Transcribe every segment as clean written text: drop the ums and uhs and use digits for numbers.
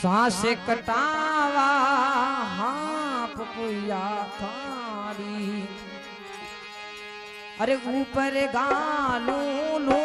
सांसे कटावा हाँ पपुया थारी अरे ऊपर गालू लू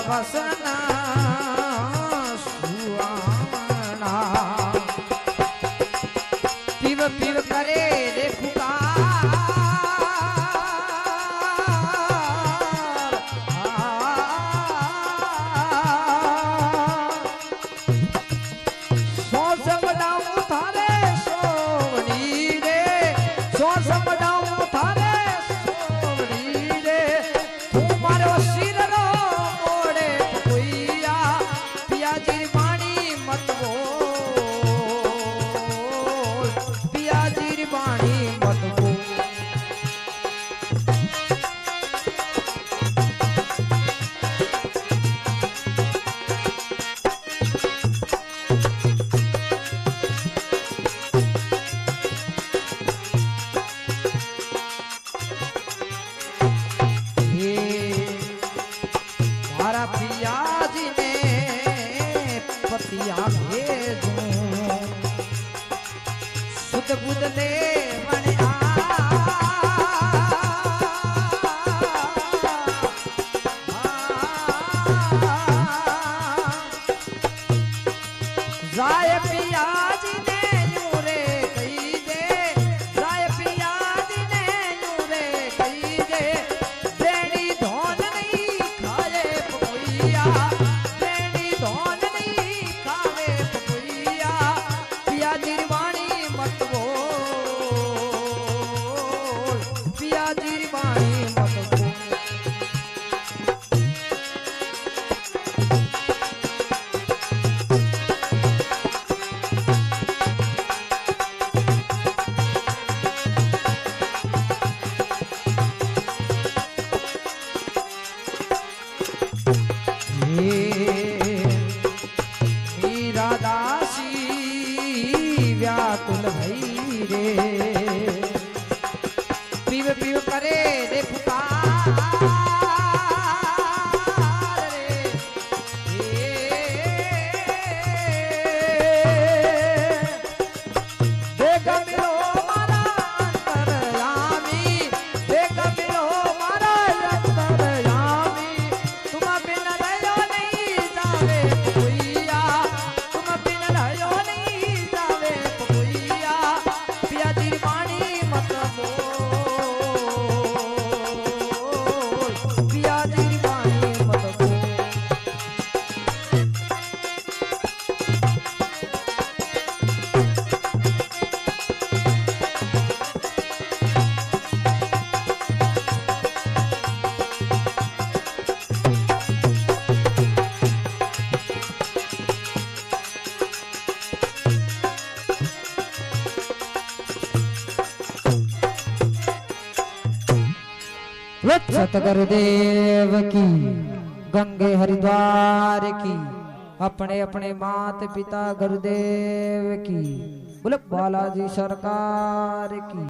वसना सुआना पीव पीव करे रे पुकार सो समझाऊं थारे सोवनी रे सो समझाऊं थारे सोवनी रे तू मारो सिर रो पियाजी ने पतिया भेजूं सुध बुध ले बनिया राय पियाजी ने यूं रे कही दे राय पियाजी ने यूं रे कही दे देनी धोन नहीं खाए पपुया देनी धोन नहीं खाए पपुया पियाजी वाणी मत बोल पियाजी वाणी मत बोल मीरा दासी व्याकुल भई रे पीव पीव करे रे पुकार रे देख मिलो मारा अंतरयामी देख मिलो मारा अंतरयामी तुम बिन रहो नहीं जावे पपुया तुम बिन रहो नहीं जावे पपुया पियाजी वाणी मत बोल पियाजी वाणी मत बोल सतगुरुदेव की गंगे हरिद्वार की अपने अपने माता पिता गुरुदेव की बोले बालाजी सरकार की।